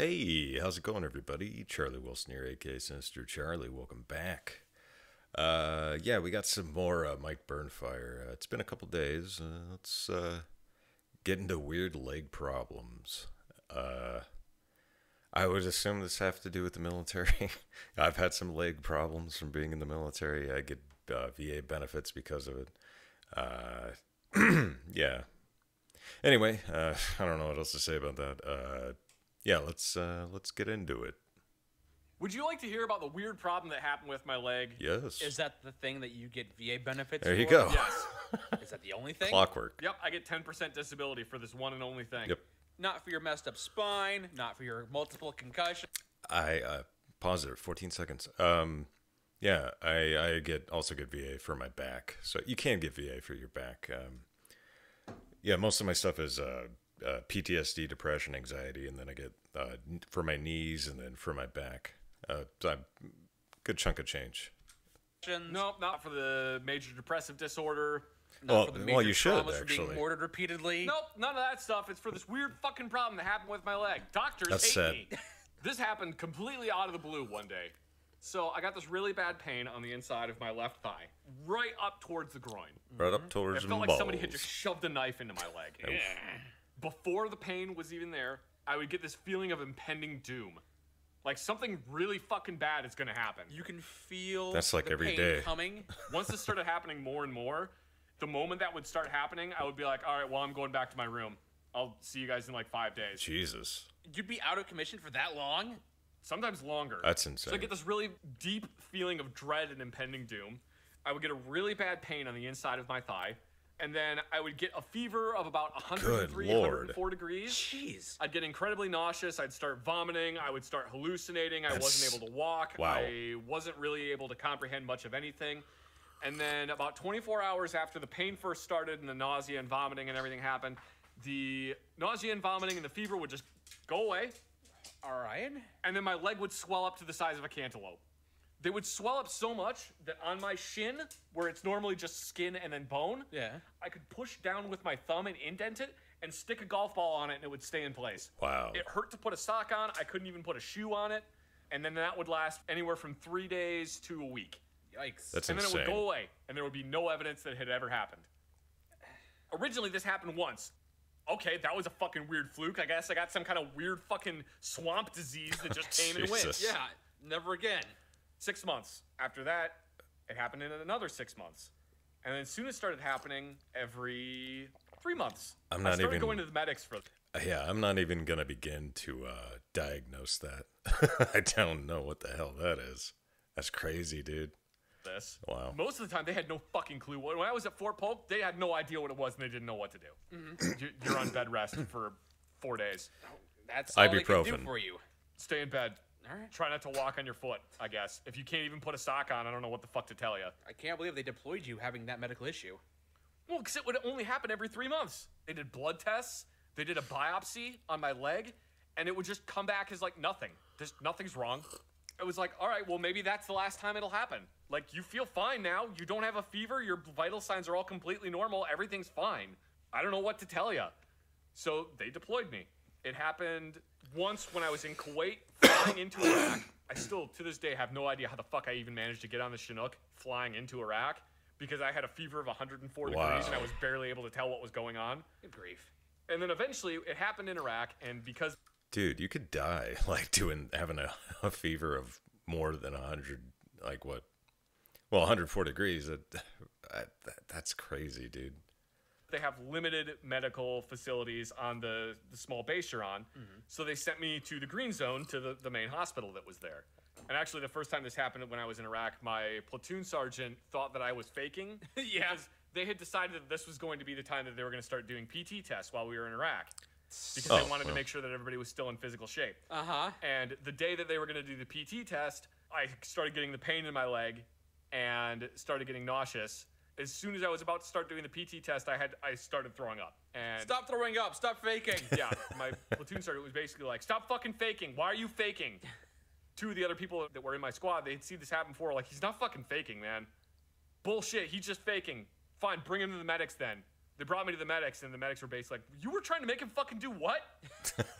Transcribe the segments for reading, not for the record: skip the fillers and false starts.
Hey, how's it going, everybody? Charlie Wilson here, aka Sinister Charlie. Welcome back. Yeah, we got some more Mike Burnfire. It's been a couple days. Let's get into weird leg problems. I would assume this have to do with the military. I've had some leg problems from being in the military. I get VA benefits because of it. Yeah. Anyway, I don't know what else to say about that. Yeah, let's get into it. Would you like to hear about the weird problem that happened with my leg? Yes. Is that the thing that you get VA benefits There for? you go. Yes. Is that the only thing? Clockwork. Yep, I get 10% disability for this one and only thing. Yep. Not for your messed up spine, not for your multiple concussions. I pause there. 14 seconds. Yeah, I also get VA for my back. So you can get VA for your back. Yeah, most of my stuff is PTSD, depression, anxiety, and then I get for my knees and then for my back. Good chunk of change. Nope, not for the major depressive disorder. Not for the major you should, traumas for being actually. ordered repeatedly. Nope, none of that stuff. It's for this weird fucking problem that happened with my leg. Doctors That's hate sad. me. This happened completely out of the blue one day. So I got this really bad pain on the inside of my left thigh, right up towards the groin. Right up towards It the felt like balls. somebody had just shoved a knife into my leg. Before the pain was even there, I would get this feeling of impending doom. Like something really fucking bad is gonna happen. You can feel That's like the every pain day. coming. Once this started happening more and more, the moment that would start happening, I would be like, all right, well, I'm going back to my room. I'll see you guys in like 5 days. Jesus. You'd be out of commission for that long? Sometimes longer. That's So insane. I get this really deep feeling of dread and impending doom. I would get a really bad pain on the inside of my thigh. And then I would get a fever of about 103, Good Lord. 104 degrees. Jeez. I'd get incredibly nauseous. I'd start vomiting. I would start hallucinating. I That's- wasn't able to walk. wow. I wasn't really able to comprehend much of anything. And then about 24 hours after the pain first started and the nausea and vomiting and everything happened, the nausea and vomiting and the fever would just go away. All right. And then my leg would swell up to the size of a cantaloupe. They would swell up so much that on my shin, where it's normally just skin and then bone, Yeah. I could push down with my thumb and indent it and stick a golf ball on it and it would stay in place. Wow. It hurt to put a sock on. I couldn't even put a shoe on it. And then that would last anywhere from 3 days to a week. Yikes. That's And then it would insane. go away and there would be no evidence that it had ever happened. Originally, this happened once. Okay, that was a fucking weird fluke. I guess I got some kind of weird fucking swamp disease that just came and went. Jesus. Yeah, never again. 6 months. After that, it happened in another 6 months. And then soon it started happening every 3 months. I'm I not started even- going to the medics for Yeah, I'm not even gonna begin to diagnose that. I don't know what the hell that is. That's crazy, dude. this. Wow. Most of the time, they had no fucking clue. When I was at Fort Polk, they had no idea what it was and they didn't know what to do. You're on bed rest for 4 days. That's all they can do Ibuprofen. for you. Stay in bed. All right. Try not to walk on your foot, I guess. If you can't even put a sock on, I don't know what the fuck to tell you. I can't believe they deployed you having that medical issue. Well, because it would only happen every 3 months. They did blood tests, they did a biopsy on my leg, and it would just come back as like nothing. Nothing's wrong. It was like, all right, well, maybe that's the last time it'll happen. Like, you feel fine now. You don't have a fever. Your vital signs are all completely normal. Everything's fine. I don't know what to tell you. So they deployed me. It happened once when I was in Kuwait flying into Iraq. I still, to this day, have no idea how the fuck I even managed to get on the Chinook flying into Iraq because I had a fever of 104 Wow. degrees and I was barely able to tell what was going on. Good grief. And then eventually it happened in Iraq, and because Dude, you could die like having a fever of more than 100, like what? Well, 104 degrees. That's crazy, dude. they have limited medical facilities on the small base you're on, so they sent me to the green zone, to the main hospital that was there. And actually, the first time this happened when I was in Iraq, my platoon sergeant thought that I was faking. Yeah. Because they had decided that this was going to be the time that they were going to start doing PT tests while we were in Iraq. Because Oh, they wanted to well. make sure that everybody was still in physical shape. Uh-huh. And the day that they were going to do the PT test, I started getting the pain in my leg and started getting nauseous. As soon as I was about to start doing the PT test, I started throwing up. And Stop throwing up. Stop faking. yeah, my platoon sergeant was basically like, "Stop fucking faking. Why are you faking?" Two of the other people that were in my squad, they'd seen this happen before. Like, he's not fucking faking, man. Bullshit. He's just faking. Fine, bring him to the medics then. They brought me to the medics, and the medics were basically like, you were trying to make him fucking do what?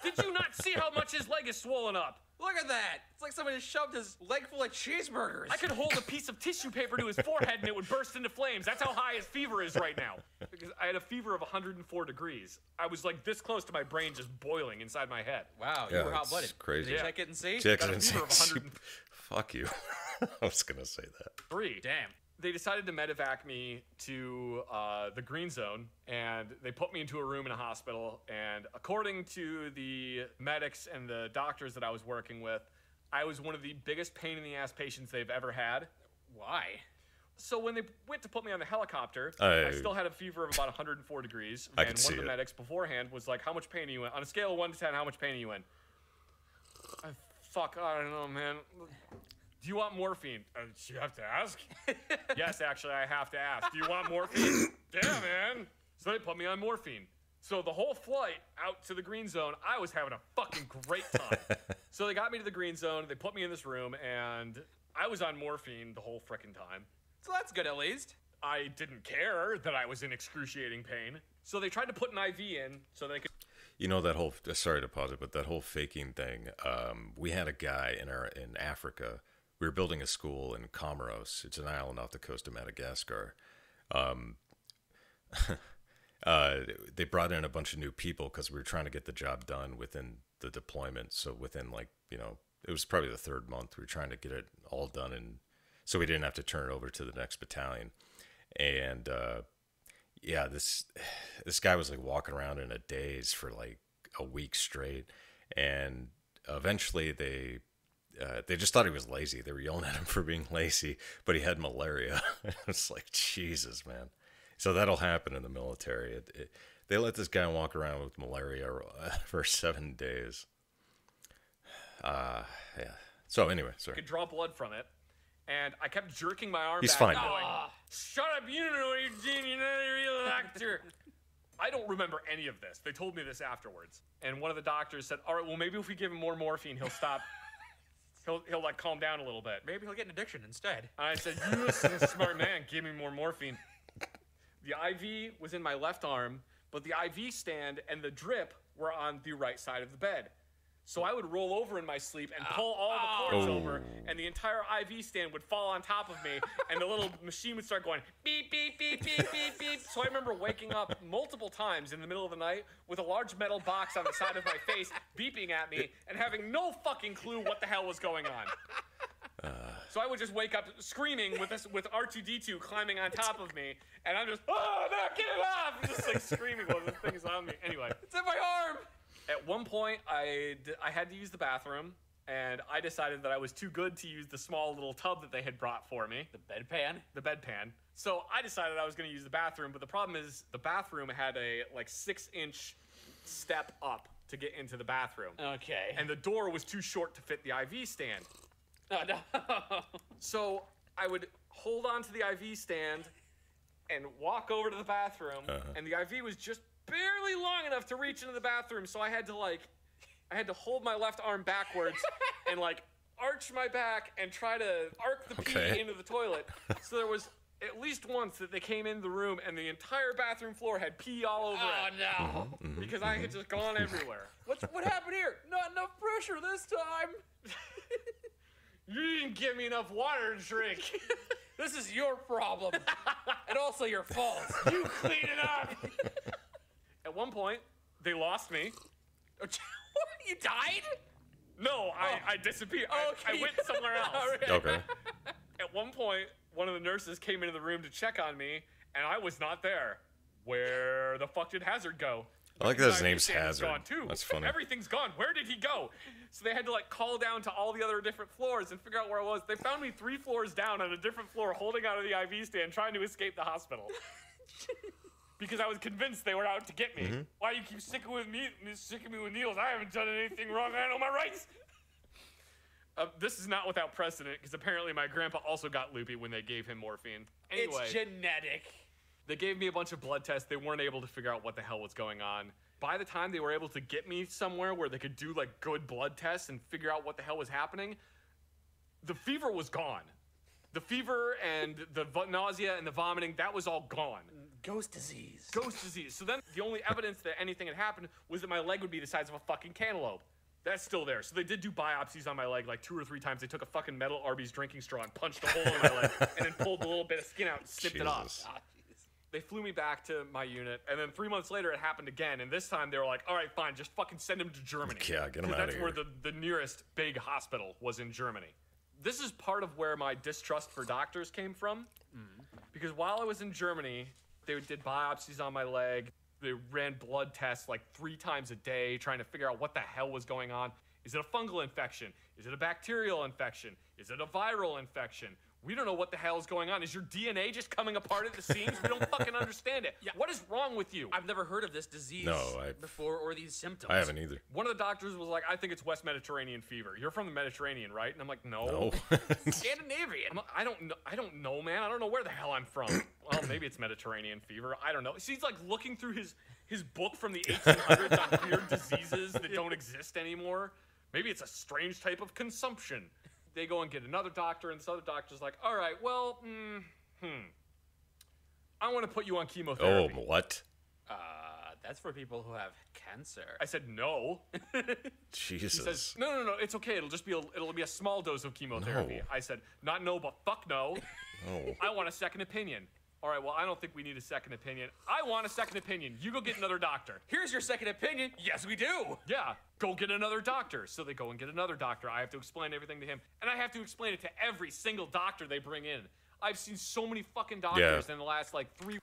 Did you not see how much his leg is swollen up? Look at that! It's like somebody shoved his leg full of cheeseburgers. I could hold a piece of tissue paper to his forehead and it would burst into flames. That's how high his fever is right now. Because I had a fever of 104 degrees. I was like this close to my brain just boiling inside my head. Wow, you were hot-blooded. Crazy. Check it and see? Check Got it a and fever of see. 100. Fuck you. I was gonna say that. 3. Damn. They decided to medevac me to the green zone, and they put me into a room in a hospital. And according to the medics and the doctors that I was working with, I was one of the biggest pain in the ass patients they've ever had. Why? So when they went to put me on the helicopter, I still had a fever of about 104 degrees. I And could one see of the it. medics beforehand was like, how much pain are you in? On a scale of 1 to 10, how much pain are you in? I don't know, man. Do you want morphine? You have to ask? Yes, actually, I have to ask. Do you want morphine? Yeah, man. So they put me on morphine. So the whole flight out to the green zone, I was having a fucking great time. So they got me to the green zone, they put me in this room, and I was on morphine the whole frickin' time. So that's good at least. I didn't care that I was in excruciating pain. So they tried to put an IV in so they could... You know that whole, sorry to pause it, but that whole faking thing, we had a guy in Africa. We were building a school in Comoros. It's an island off the coast of Madagascar. They brought in a bunch of new people because we were trying to get the job done within the deployment. So within it was probably the 3rd month. We were trying to get it all done, and so we didn't have to turn it over to the next battalion. And this guy was like walking around in a daze for like a week straight, and eventually they just thought he was lazy. They were yelling at him for being lazy, but he had malaria. It's like, Jesus, man. So that'll happen in the military. They let this guy walk around with malaria for 7 days. Yeah. So anyway, sorry. could draw blood from it. And I kept jerking my arm He's back fine. going, shut up, you don't know what you're doing, you're not a real doctor. I don't remember any of this. They told me this afterwards. And one of the doctors said, all right, well, maybe if we give him more morphine, he'll stop. He'll like calm down a little bit. Maybe he'll get an addiction instead. And I said, you listen to a smart man, give me more morphine. The IV was in my left arm, but the IV stand and the drip were on the right side of the bed. So I would roll over in my sleep and pull all the cords over, and the entire IV stand would fall on top of me, and the little machine would start going beep, beep, beep, beep, beep, beep. So I remember waking up multiple times in the middle of the night with a large metal box on the side of my face beeping at me and having no fucking clue what the hell was going on. So I would just wake up screaming with R2-D2 climbing on top of me, and I'm just, oh, no, get it off! Just like screaming while the thing is on me. Anyway. It's in my arm! At one point, I had to use the bathroom, and I decided that I was too good to use the small little tub that they had brought for me. The bedpan? The bedpan. So I decided I was going to use the bathroom, but the problem is the bathroom had a like 6-inch step up to get into the bathroom. Okay. And the door was too short to fit the IV stand. Oh, no. So I would hold on to the IV stand and walk over to the bathroom, and the IV was just barely long enough to reach into the bathroom, so I had to hold my left arm backwards and like arch my back and try to arc the pee into the toilet. So there was at least once that they came into the room and the entire bathroom floor had pee all over it. Oh, no. Because I had just gone everywhere. What happened here? Not enough pressure this time. You didn't give me enough water to drink. This is your problem. And also your fault. You clean it up. At one point, they lost me. What? You died? No, I disappeared. Okay. I went somewhere else. Okay. At one point, one of the nurses came into the room to check on me, and I was not there. Where the fuck did Hazard go? I like that his IV name's stand is Hazard. gone too. That's funny. Everything's gone. Where did he go? So they had to like call down to all the other different floors and figure out where I was. They found me 3 floors down on a different floor, holding out of the IV stand, trying to escape the hospital. Because I was convinced they were out to get me. Why you keep sticking with me with needles? I haven't done anything wrong. I know my rights. This is not without precedent, because apparently my grandpa also got loopy when they gave him morphine. Anyway, It's genetic. they gave me a bunch of blood tests. They weren't able to figure out what the hell was going on. By the time they were able to get me somewhere where they could do like good blood tests and figure out what the hell was happening, the fever was gone. The fever and the nausea and the vomiting, that was all gone. Ghost disease. Ghost disease. So then the only evidence that anything had happened was that my leg would be the size of a fucking cantaloupe. That's still there. So they did do biopsies on my leg like 2 or 3 times. They took a fucking metal Arby's drinking straw and punched a hole in my leg and then pulled a little bit of skin out and snipped it off. Ah, They flew me back to my unit, and then 3 months later it happened again, and this time they were like, all right, fine, just fucking send him to Germany. Yeah, get him 'Cause out of that's here. where the nearest big hospital was in Germany. This is part of where my distrust for doctors came from, because while I was in Germany, they did biopsies on my leg. They ran blood tests like 3 times a day, trying to figure out what the hell was going on. Is it a fungal infection? Is it a bacterial infection? Is it a viral infection? We don't know what the hell is going on. Is your DNA just coming apart at the seams? We don't fucking understand it. Yeah. What is wrong with you? I've never heard of this disease before or these symptoms. I haven't either. One of the doctors was like, I think it's West Mediterranean fever. You're from the Mediterranean, right? And I'm like, no. No. Scandinavian. I don't know, man. I don't know where the hell I'm from. Well, maybe it's Mediterranean fever. I don't know. She's like looking through his book from the 1800s on weird diseases that don't exist anymore. Maybe it's a strange type of consumption. They go and get another doctor, and this other doctor's like, all right, well, I want to put you on Oh, chemotherapy. what? That's for people who have cancer. I said, no. Jesus. He says, no, it's okay. It'll be a small dose of chemotherapy. No. I said, not no, but fuck no. Oh. I want a second opinion. All right, well, I don't think we need a second opinion. I want a second opinion. You go get another doctor. Here's your second opinion. Yes, we do. Yeah, go get another doctor. So they go and get another doctor. I have to explain everything to him. And I have to explain it to every single doctor they bring in. I've seen so many fucking doctors in the last, like, 3...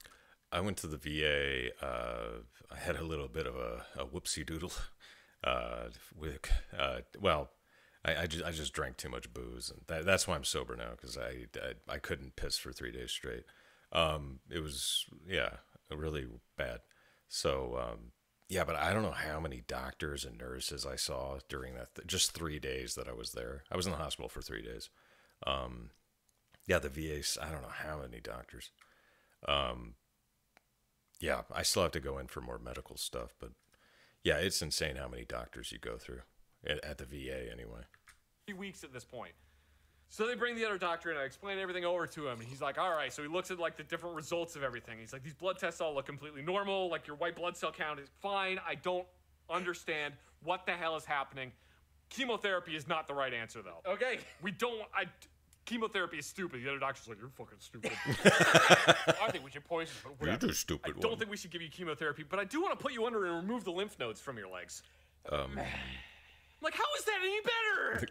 I went to the VA. I had a little bit of a whoopsie doodle. I just drank too much booze, and that's why I'm sober now, because I couldn't piss for 3 days straight. It was really bad. So but I don't know how many doctors and nurses I saw during that just 3 days that I was there. I was in the hospital for 3 days. The VA. I don't know how many doctors. I still have to go in for more medical stuff, but it's insane how many doctors you go through at the VA anyway. 3 weeks at this point. So they bring the other doctor in, I explain everything over to him, and he's like, all right, so he looks at like the different results of everything. He's like, these blood tests all look completely normal, like your white blood cell count is fine, I don't understand what the hell is happening. Chemotherapy is not the right answer, though. Okay. Chemotherapy is stupid. The other doctor's like, you're fucking stupid. I think we should poison you. You're too stupid. I don't think we should give you chemotherapy, but I do want to put you under and remove the lymph nodes from your legs. Like, how is that any better?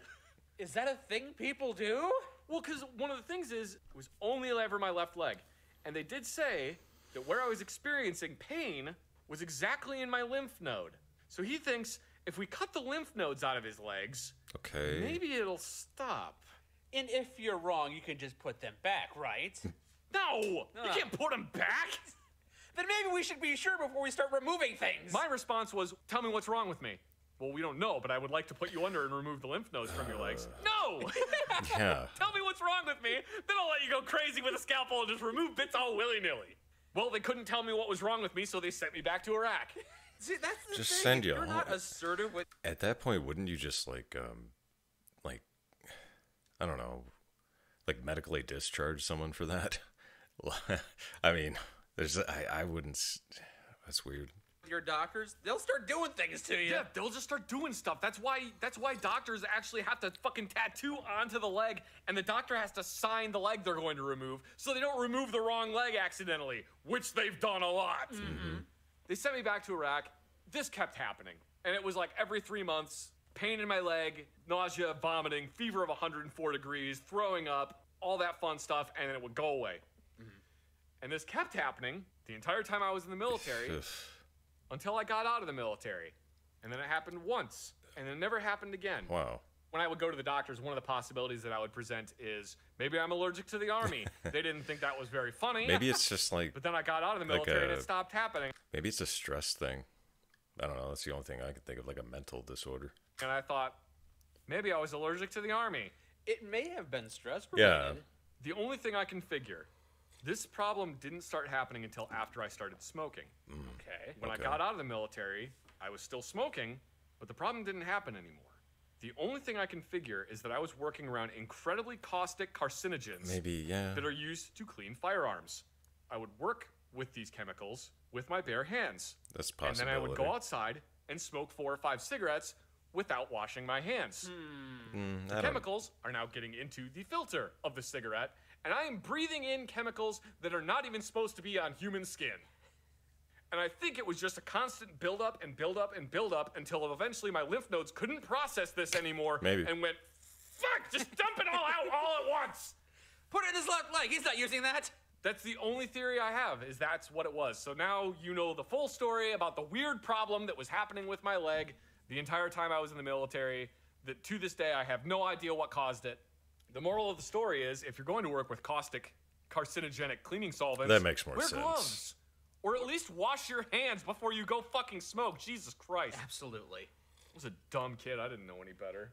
Is that a thing people do? Well, because one of the things is, it was only ever my left leg. And they did say that where I was experiencing pain was exactly in my lymph node. So he thinks if we cut the lymph nodes out of his legs, Okay. maybe it'll stop. And if you're wrong, you can just put them back, right? No! You can't put them back! Then maybe we should be sure before we start removing things. My response was, tell me what's wrong with me. Well, we don't know, but I would like to put you under and remove the lymph nodes from your legs. No! Yeah. Tell me what's wrong with me, then I'll let you go crazy with a scalpel and just remove bits all willy-nilly. Well, they couldn't tell me what was wrong with me, so they sent me back to Iraq. See, that's the Just thing. send you You're home. not assertive with... At that point, wouldn't you just I don't know, like medically discharge someone for that? I mean, I wouldn't. That's weird. Your doctors, they'll start doing things to you. Yeah, they'll just start doing stuff. That's why doctors actually have to fucking tattoo onto the leg, and the doctor has to sign the leg they're going to remove, so they don't remove the wrong leg accidentally, which they've done a lot. Mm-hmm. They sent me back to Iraq. This kept happening, and it was like every 3 months, pain in my leg, nausea, vomiting, fever of 104 degrees, throwing up, all that fun stuff, and then it would go away. And this kept happening the entire time I was in the military until I got out of the military. And then it happened once, and it never happened again. Wow. When I would go to the doctors, one of the possibilities that I would present is, maybe I'm allergic to the Army. They didn't think that was very funny. Maybe it's just like, But then I got out of the military and it stopped happening. maybe it's a stress thing. I don't know. That's the only thing I can think of, like a mental disorder. And I thought, maybe I was allergic to the Army. It may have been stress Yeah. related. The only thing I can figure, this problem didn't start happening until after I started smoking. Okay. When Okay. I got out of the military, I was still smoking, but the problem didn't happen anymore. The only thing I can figure is that I was working around incredibly caustic carcinogens Maybe, yeah. that are used to clean firearms. I would work with these chemicals with my bare hands. That's a And then I would possibility. go outside and smoke 4 or 5 cigarettes without washing my hands. I The don't- chemicals are now getting into the filter of the cigarette, and I am breathing in chemicals that are not even supposed to be on human skin. And I think it was just a constant buildup and buildup and buildup until eventually my lymph nodes couldn't process this anymore. Maybe. And went, fuck, just dump it all out all at once. Put it in his left leg. He's not using that. That's the only theory I have, is that's what it was. So now you know the full story about the weird problem that was happening with my leg the entire time I was in the military, that to this day I have no idea what caused it. The moral of the story is, if you're going to work with caustic, carcinogenic cleaning solvents, That makes more wear sense. gloves. Or at least wash your hands before you go fucking smoke. Jesus Christ. Absolutely. I was a dumb kid. I didn't know any better.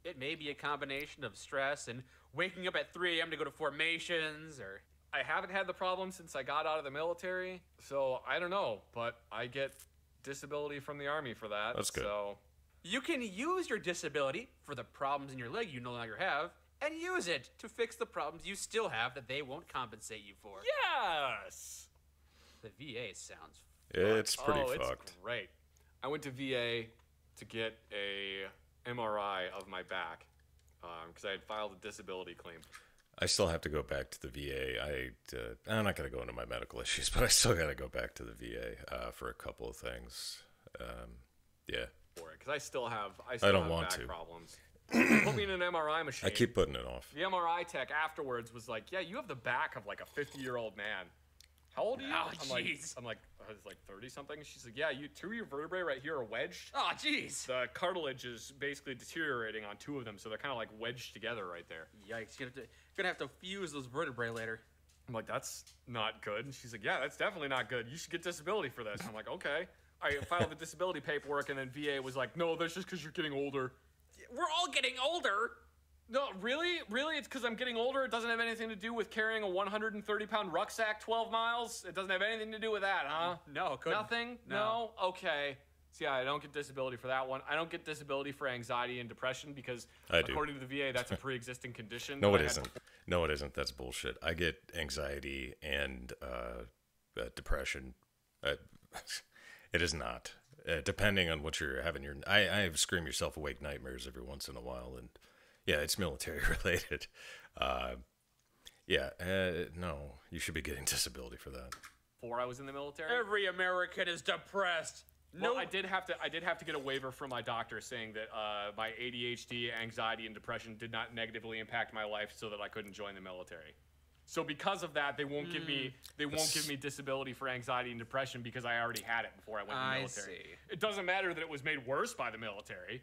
It may be a combination of stress and waking up at 3 a.m. to go to formations, or... I haven't had the problem since I got out of the military, so I don't know, but I get disability from the Army for that. That's good. So You can use your disability for the problems in your leg you no longer have, and use it to fix the problems you still have that they won't compensate you for. yes! The VA sounds... It's pretty oh, fucked. It's great. I went to VA to get a MRI of my back because I had filed a disability claim. I still have to go back to the VA. I'm not going to go into my medical issues, but I still got to go back to the VA for a couple of things. Yeah. For it, because I still have don't want back to. problems. They put me in an MRI machine. I keep putting it off. The MRI tech afterwards was like, "Yeah, you have the back of like a 50-year-old man. How old are you?" Oh, I was like 30 something. She's like, "Yeah, you 2 of your vertebrae right here are wedged. Oh, jeez. The cartilage is basically deteriorating on 2 of them, so they're kind of like wedged together right there." Yikes. You're gonna have to fuse those vertebrae later. I'm like, "That's not good." And she's like, "Yeah, that's definitely not good. You should get disability for this." I'm like, "Okay." I filed the disability paperwork, and then VA was like, "No, that's just because you're getting older." We're all getting older. No, really? Really? It's because I'm getting older? It doesn't have anything to do with carrying a 130-pound rucksack 12 miles? It doesn't have anything to do with that, huh? No, couldn't. Nothing? No. No? Okay. So yeah, I don't get disability for that one. I don't get disability for anxiety and depression because, I do. according to the VA, that's a pre-existing condition. No, that it I had isn't. No, it isn't. That's bullshit. I get anxiety and depression. It is not. Depending on what you're having, I have scream yourself awake nightmares every once in a while, and yeah, it's military related. No, you should be getting disability for that. before I was in the military. Every American is depressed. Well, No, I did have to get a waiver from my doctor saying that my ADHD, anxiety, and depression did not negatively impact my life, so that I couldn't join the military. So because of that, they won't give me disability for anxiety and depression because I already had it before I went to the military. see. It doesn't matter that it was made worse by the military.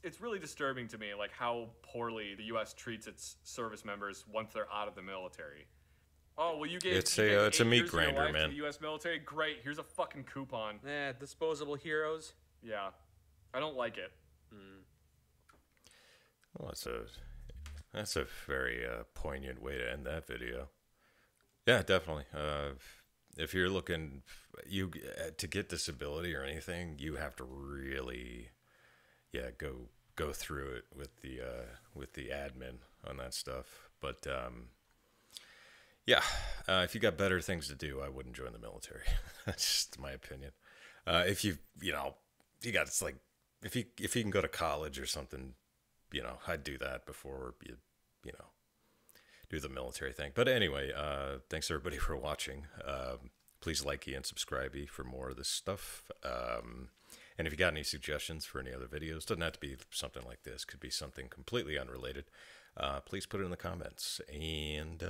It's really disturbing to me, like how poorly the U.S. treats its service members once they're out of the military. Oh, well, you gave It's you a- gave it's a 8 meat years of your grinder, life to man. the U.S. military, great. Here's a fucking coupon. disposable heroes. Yeah, I don't like it. Well, that's a very poignant way to end that video. Yeah, definitely. If you're looking to get disability or anything, you have to really, go through it with the admin on that stuff. But if you got better things to do, I wouldn't join the military. That's just my opinion. If you got, it's like if you can go to college or something, I'd do that before you do the military thing. But anyway, thanks everybody for watching. Please like and subscribe for more of this stuff. And if you got any suggestions for any other videos, doesn't have to be something like this, could be something completely unrelated. Please put it in the comments. And